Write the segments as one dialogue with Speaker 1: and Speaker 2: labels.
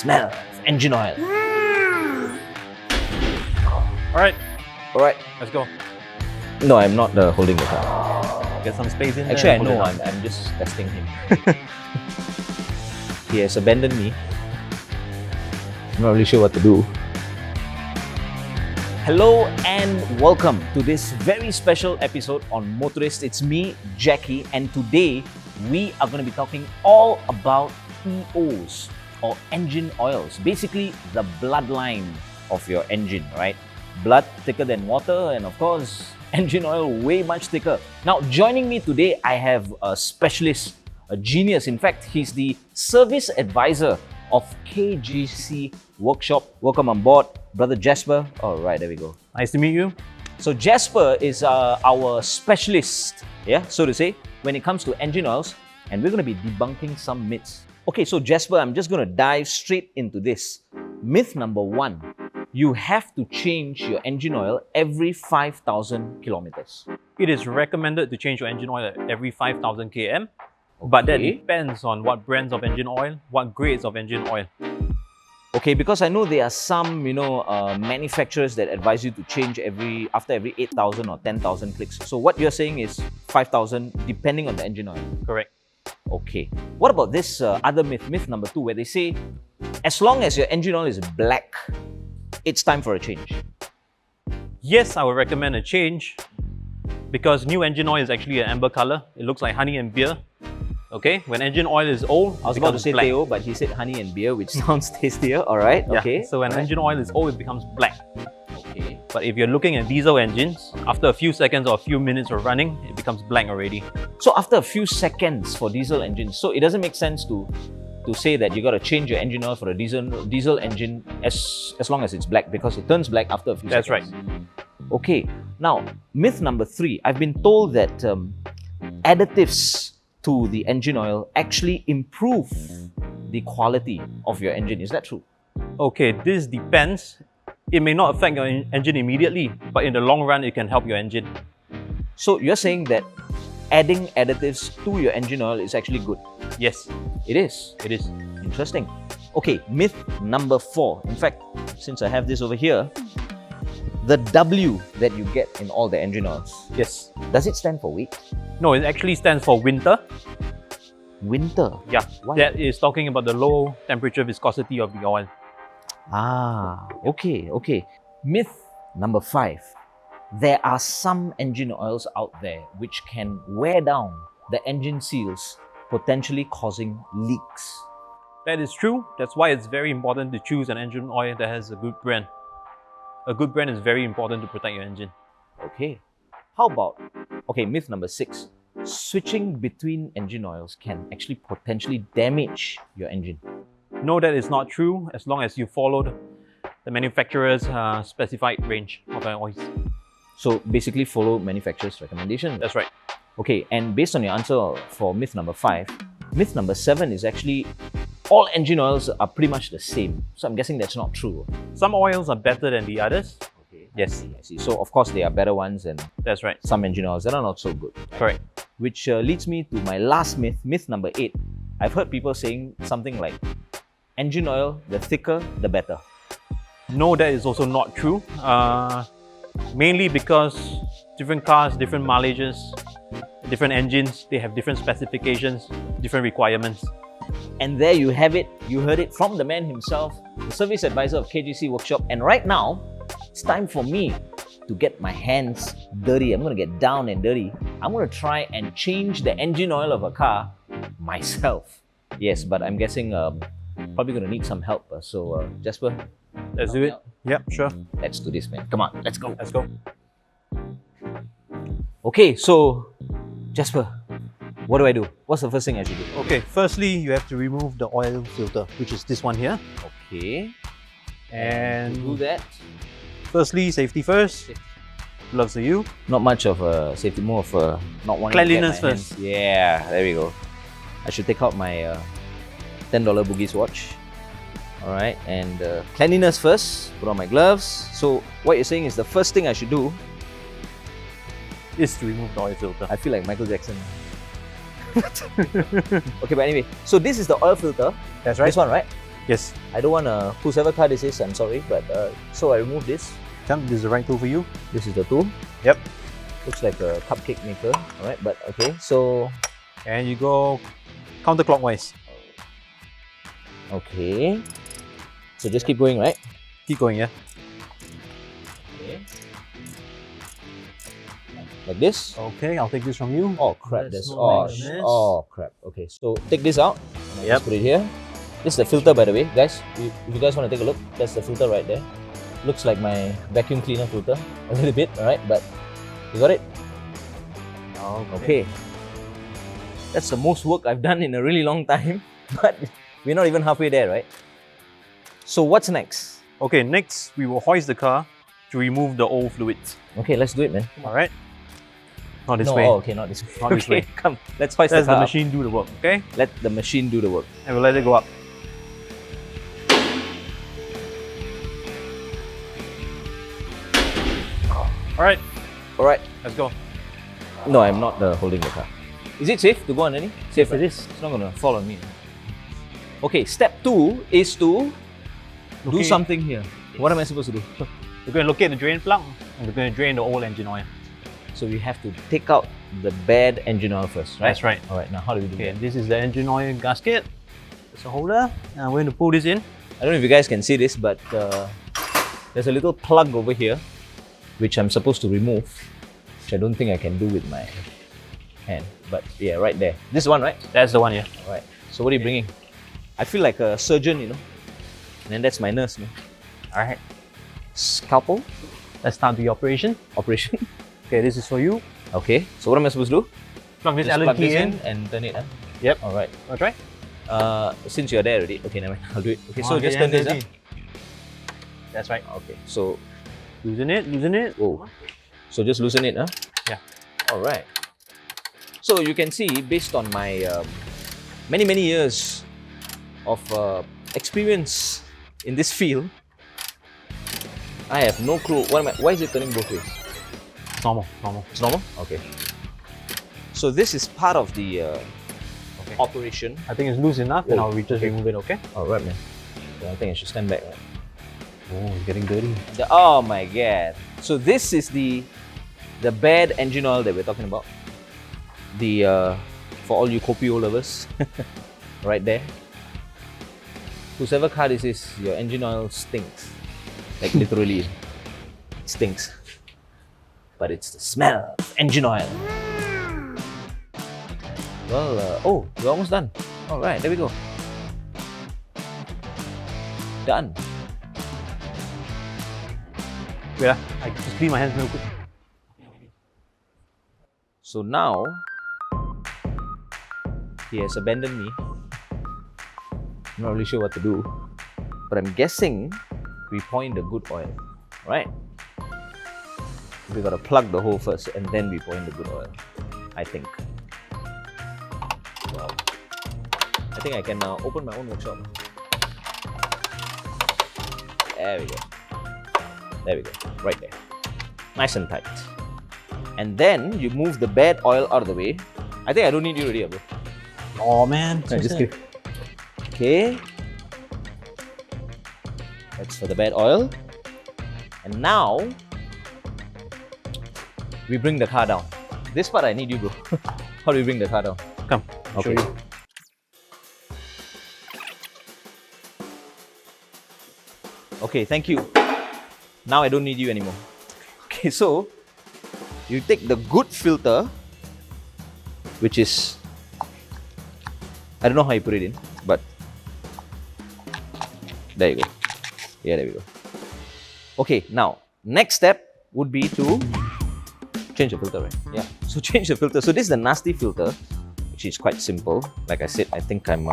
Speaker 1: smell of engine oil.
Speaker 2: Alright,
Speaker 1: Alright.
Speaker 2: let's go.
Speaker 1: No, I'm not holding the car.
Speaker 2: Get some space in
Speaker 1: Actually, I
Speaker 2: there.
Speaker 1: know, I'm just testing him. He has abandoned me. I'm not really sure what to do. Hello and welcome to this very special episode on Motorist. It's me, Jackie, and today we are going to be talking all about EOs or engine oils. Basically, the bloodline of your engine, right? Blood thicker than water, and of course, engine oil way much thicker. Now, joining me today, I have a specialist, a genius. In fact, he's the service advisor of KGC Workshop. Welcome on board, Brother Jasper. All right, there we go.
Speaker 2: Nice to meet you.
Speaker 1: So Jasper is our specialist, so to say, when it comes to engine oils, and we're going to be debunking some myths. Okay, so Jasper, I'm just going to dive straight into this. Myth number one, you have to change your engine oil every 5,000 kilometers.
Speaker 2: It is recommended to change your engine oil at every 5,000 km, but that depends on what brands of engine oil, what grades of engine oil.
Speaker 1: Okay, because I know there are some, manufacturers that advise you to change after every 8,000 or 10,000 clicks. So what you're saying is 5,000 depending on the engine oil.
Speaker 2: Correct.
Speaker 1: Okay. What about this other myth number two, where they say, as long as your engine oil is black, it's time for a change?
Speaker 2: Yes, I would recommend a change because new engine oil is actually an amber color. It looks like honey and beer. Okay, when engine oil is old,
Speaker 1: I was about to say
Speaker 2: black.
Speaker 1: Teo, but he said honey and beer, which sounds tastier. All right.
Speaker 2: Yeah.
Speaker 1: Okay.
Speaker 2: So when engine oil is old, it becomes black.
Speaker 1: Okay.
Speaker 2: But if you're looking at diesel engines, after a few seconds or a few minutes of running, it becomes black already.
Speaker 1: So after a few seconds for diesel engines, so it doesn't make sense to say that you got to change your engine oil for a diesel engine as long as it's black, because it turns black after a few
Speaker 2: That's
Speaker 1: seconds.
Speaker 2: right.
Speaker 1: Okay. Now, myth number three. I've been told that additives to the engine oil actually improve the quality of your engine. Is that true?
Speaker 2: Okay, this depends. It may not affect your engine immediately, but in the long run, it can help your engine.
Speaker 1: So you're saying that adding additives to your engine oil is actually good?
Speaker 2: Yes,
Speaker 1: It is.
Speaker 2: it is.
Speaker 1: Interesting. Okay, myth number four. In fact, since I have this over here, the W that you get in all the engine oils,
Speaker 2: Yes.
Speaker 1: does it stand for weight?
Speaker 2: No, it actually stands for winter.
Speaker 1: Winter.
Speaker 2: Yeah,
Speaker 1: Why?
Speaker 2: that is talking about the low temperature viscosity of the oil.
Speaker 1: Okay. Myth number five. There are some engine oils out there which can wear down the engine seals, potentially causing leaks.
Speaker 2: That is true. That's why it's very important to choose an engine oil that has a good brand. A good brand is very important to protect your engine.
Speaker 1: Okay. How about, myth number six. Switching between engine oils can actually potentially damage your engine.
Speaker 2: No, that is not true as long as you followed the manufacturer's specified range of oils.
Speaker 1: So basically follow manufacturer's recommendation.
Speaker 2: That's right.
Speaker 1: Okay, and based on your answer for myth number five, myth number seven is actually all engine oils are pretty much the same. So I'm guessing that's not true.
Speaker 2: Some oils are better than the others.
Speaker 1: Okay.
Speaker 2: Yes,
Speaker 1: I see. So of course there are better ones and
Speaker 2: that's right.
Speaker 1: some engine oils that are not so good.
Speaker 2: Correct.
Speaker 1: Which leads me to my last myth number 8. I've heard people saying something like, engine oil, the thicker, the better.
Speaker 2: No, that is also not true. Mainly because different cars, different mileages, different engines, they have different specifications, different requirements.
Speaker 1: And there you have it. You heard it from the man himself, the service advisor of KGC Workshop. And right now, it's time for me to get my hands dirty. I'm going to get down and dirty. I'm going to try and change the engine oil of a car myself. Yes, but I'm guessing probably going to need some help. So Jasper,
Speaker 2: Let's do it. Yep, sure.
Speaker 1: let's do this, man. Come on, let's go.
Speaker 2: Let's go.
Speaker 1: Okay, so Jasper, what do I do? What's the first thing I should do?
Speaker 2: Okay, firstly, you have to remove the oil filter, which is this one here.
Speaker 1: Okay,
Speaker 2: And
Speaker 1: to do that,
Speaker 2: firstly, safety first. Gloves to you.
Speaker 1: not much of a safety, more of a not wanting
Speaker 2: Cleanliness
Speaker 1: to get my
Speaker 2: first.
Speaker 1: hands. Yeah, there we go. I should take out my $10 Boogies watch. Alright, and cleanliness first, put on my gloves. So what you're saying is the first thing I should do
Speaker 2: Is to remove the oil filter.
Speaker 1: I feel like Michael Jackson. Okay, but anyway, so this is the oil filter.
Speaker 2: That's
Speaker 1: This one, right?
Speaker 2: Yes.
Speaker 1: I don't want whosever car this is, I'm sorry, but so I remove this.
Speaker 2: This is the right tool for you.
Speaker 1: This is the tool.
Speaker 2: Yep.
Speaker 1: Looks like a cupcake maker. Alright, but okay, so
Speaker 2: And you go counterclockwise.
Speaker 1: okay. So just keep going, right?
Speaker 2: Keep going, yeah.
Speaker 1: Okay. Like this.
Speaker 2: Okay, I'll take this from you.
Speaker 1: Oh crap,
Speaker 2: There's
Speaker 1: there's
Speaker 2: no light on this.
Speaker 1: oh crap. Okay, so take this out. And
Speaker 2: Yep.
Speaker 1: just put it here. This is the filter, by the way, guys. If you guys want to take a look, that's the filter right there. Looks like my vacuum cleaner filter a little bit, alright, but you got it? Okay. That's the most work I've done in a really long time, but we're not even halfway there, right? So what's next?
Speaker 2: Okay, next we will hoist the car to remove the old fluids.
Speaker 1: Okay, let's do it, man.
Speaker 2: Alright? Not this
Speaker 1: No,
Speaker 2: way.
Speaker 1: oh, okay, not this way.
Speaker 2: Not this
Speaker 1: Okay,
Speaker 2: way.
Speaker 1: come, let's hoist
Speaker 2: Let
Speaker 1: the car
Speaker 2: the
Speaker 1: up.
Speaker 2: machine do the work, okay?
Speaker 1: Let the machine do the work.
Speaker 2: And we'll let it go up. Alright,
Speaker 1: Alright.
Speaker 2: let's go.
Speaker 1: No, I'm not holding the car. Is it safe to go underneath? Safe,
Speaker 2: It
Speaker 1: right?
Speaker 2: is.
Speaker 1: It's not gonna fall on me. Okay, step 2 is to do
Speaker 2: Okay.
Speaker 1: something here. What am I supposed to do?
Speaker 2: We're going to locate the drain plug and we're going to drain the old engine oil.
Speaker 1: So we have to take out the bad engine oil first, right?
Speaker 2: That's right.
Speaker 1: Alright, now how do we do
Speaker 2: Okay,
Speaker 1: that?
Speaker 2: this is the engine oil gasket. It's a holder. And we're going to pull this in.
Speaker 1: I don't know if you guys can see this, but there's a little plug over here which I'm supposed to remove, which I don't think I can do with my hand. But yeah, right there. This one, right?
Speaker 2: That's the one, yeah.
Speaker 1: Alright. So what are you bringing? I feel like a surgeon, you know. And then that's my nurse, man. Alright. Scalpel
Speaker 2: Let's start the operation.
Speaker 1: operation.
Speaker 2: Okay, this is for you.
Speaker 1: Okay. So what am I supposed to do?
Speaker 2: Plug this
Speaker 1: Just
Speaker 2: Allen
Speaker 1: plug
Speaker 2: key
Speaker 1: this
Speaker 2: in.
Speaker 1: and turn it.
Speaker 2: Yep.
Speaker 1: Alright.
Speaker 2: That's right.
Speaker 1: Since you're there already, okay, never mind. I'll do it. Okay, so just turn this.
Speaker 2: That's right.
Speaker 1: Okay. So
Speaker 2: Loosen it, loosen it.
Speaker 1: whoa. So just loosen it, huh?
Speaker 2: Yeah.
Speaker 1: Alright. So you can see, based on my many years of experience in this field, I have no clue. Why is it turning both ways?
Speaker 2: It's normal, normal.
Speaker 1: It's normal? Okay. So this is part of the
Speaker 2: Okay.
Speaker 1: operation.
Speaker 2: I think it's loose enough and
Speaker 1: Whoa.
Speaker 2: I'll just
Speaker 1: Okay.
Speaker 2: remove it, okay?
Speaker 1: Alright, man. So I think I should stand back, right?
Speaker 2: Oh, it's getting dirty.
Speaker 1: Oh my god. So this is the bad engine oil that we're talking about. The for all you Kopio lovers. Right there. Whosever car this is, your engine oil stinks. Like literally. It stinks. But it's the smell of engine oil. Well, oh, we're almost done. Alright, there we go. Done.
Speaker 2: Wait, I just clean my hands real quick.
Speaker 1: So now, he has abandoned me. I'm not really sure what to do, but I'm guessing we point the good oil, right? We gotta plug the hole first and then we point the good oil, I think. Wow. I think I can open my own workshop. There we go. There we go, right there. Nice and tight. And then you move the bad oil out of the way. I think I don't need you already, bro.
Speaker 2: Oh man,
Speaker 1: No, just kidding. Okay. That's for the bad oil. And now we bring the car down. This part I need you, bro. How do we bring the car down?
Speaker 2: Come, I'll show
Speaker 1: Okay.
Speaker 2: you.
Speaker 1: Okay, thank you. Now I don't need you anymore. Okay, so you take the good filter, which is, I don't know how you put it in, but there you go. Yeah, there we go. Okay, now next step would be to change the filter, right? Yeah. So change the filter. So this is the nasty filter, which is quite simple. Like I said, I think I'm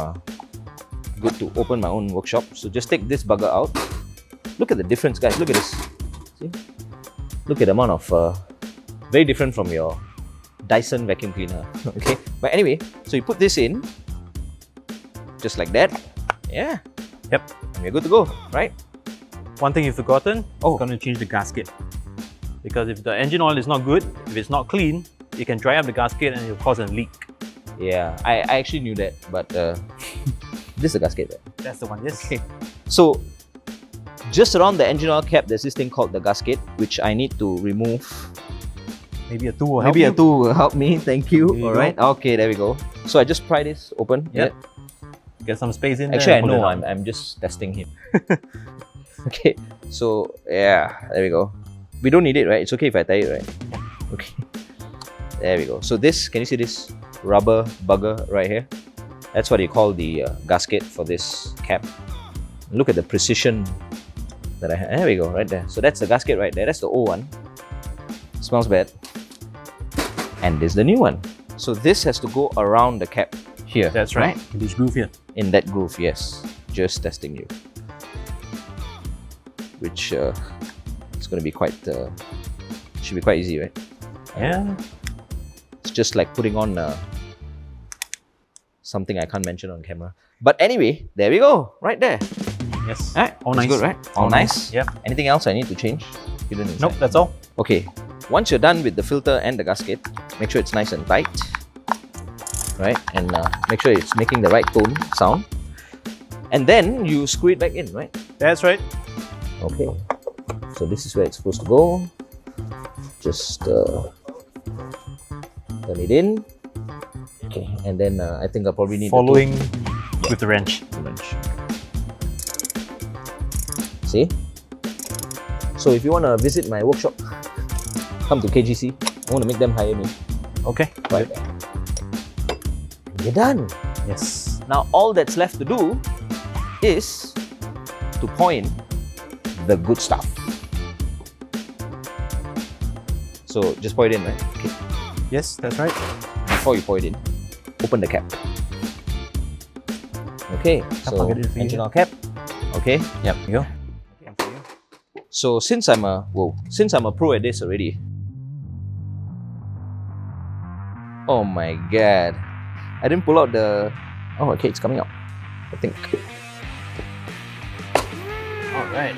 Speaker 1: good to open my own workshop. So just take this bugger out. Look at the difference, guys. Look at this. See? Look at the amount of very different from your Dyson vacuum cleaner. Okay. But anyway, so you put this in, just like that. Yeah.
Speaker 2: Yep.
Speaker 1: And we're good to go, right?
Speaker 2: One thing you've forgotten,
Speaker 1: Oh.
Speaker 2: I'm going to change the gasket. Because if the engine oil is not good, if it's not clean, it can dry up the gasket and it'll cause a leak.
Speaker 1: Yeah. I actually knew that, but this is the gasket, right?
Speaker 2: That's the one, yes.
Speaker 1: Okay. So, just around the engine oil cap, there's this thing called the gasket, which I need to remove.
Speaker 2: Maybe a tool will help
Speaker 1: Maybe
Speaker 2: you.
Speaker 1: a tool will help me. Thank you.
Speaker 2: There you
Speaker 1: All right. Okay, there we go. So I just pry this open.
Speaker 2: Yep. Get some space in
Speaker 1: Actually, I
Speaker 2: there.
Speaker 1: know. I'm just testing him. Okay. So yeah, there we go. We don't need it, right? It's okay if I tie it, right? Okay. There we go. So this, can you see this rubber bugger right here? That's what you call the gasket for this cap. Look at the precision that I have. There we go, right there. So that's the gasket right there. That's the old one. Smells bad. And this is the new one. So this has to go around the cap here.
Speaker 2: That's right. In this groove here.
Speaker 1: In that groove, yes. Just testing you. Which it's going to be quite, should be quite easy, right?
Speaker 2: Yeah.
Speaker 1: It's just like putting on something I can't mention on camera. But anyway, there we go, right there.
Speaker 2: Yes.
Speaker 1: All right,
Speaker 2: All
Speaker 1: that's
Speaker 2: nice.
Speaker 1: good, right? All nice.
Speaker 2: Yep.
Speaker 1: Anything else I need to change? You don't need
Speaker 2: Nope, that's all.
Speaker 1: Okay, once you're done with the filter and the gasket, make sure it's nice and tight, right? And make sure it's making the right tone sound. And then you screw it back in, right?
Speaker 2: That's right.
Speaker 1: Okay, so this is where it's supposed to go. Just turn it in. Okay, and then I think I'll probably need
Speaker 2: Following with the wrench.
Speaker 1: the wrench. See? So if you want to visit my workshop, come to KGC. I want to make them hire me.
Speaker 2: Okay.
Speaker 1: Right. You're done.
Speaker 2: Yes.
Speaker 1: Now all that's left to do is to point the good stuff. So just pour it in, right? Okay.
Speaker 2: Yes, that's right.
Speaker 1: Before you pour it in, open the cap. Okay, so
Speaker 2: I'll get it for you.
Speaker 1: engine oil cap. Okay.
Speaker 2: Yep. You go.
Speaker 1: So since I'm a pro at this already. Oh my god. I didn't pull out the. Oh, okay, it's coming out. I think.
Speaker 2: All right.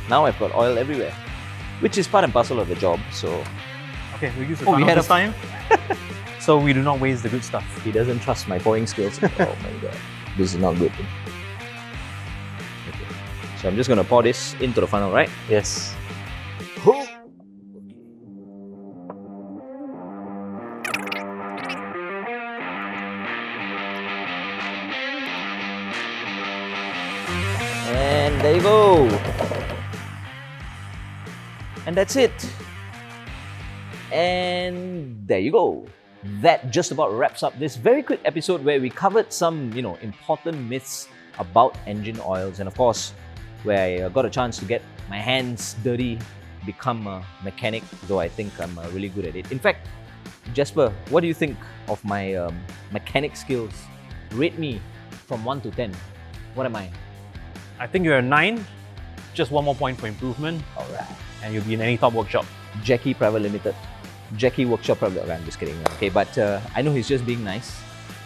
Speaker 1: Now I've got oil everywhere, which is part and parcel of the job. So
Speaker 2: Okay, we use the
Speaker 1: Oh, we
Speaker 2: funnel
Speaker 1: had
Speaker 2: this time. So we do not waste the good stuff.
Speaker 1: he doesn't trust my pouring skills. Oh my god, this is not good. Okay. So I'm just gonna pour this into the funnel, right?
Speaker 2: Yes.
Speaker 1: And there you go. And that's it. And there you go. That just about wraps up this very quick episode where we covered some, important myths about engine oils, and of course, where I got a chance to get my hands dirty, become a mechanic, though I think I'm really good at it. In fact, Jasper, what do you think of my mechanic skills? Rate me from 1 to 10. What am I?
Speaker 2: I think you're a 9. Just one more point for improvement,
Speaker 1: Alright.
Speaker 2: and you'll be in any top workshop.
Speaker 1: Jackie Private Limited. Jackie Workshop Private. I'm just kidding. Okay, but I know he's just being nice.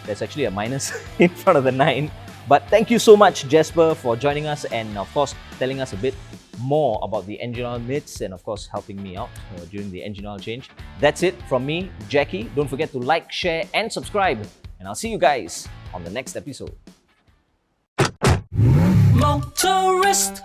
Speaker 1: There's actually a minus in front of the 9. But thank you so much, Jasper, for joining us and, of course, telling us a bit more about the engine oil myths and, of course, helping me out during the engine oil change. That's it from me, Jackie. Don't forget to like, share, and subscribe. And I'll see you guys on the next episode.
Speaker 3: Motorist.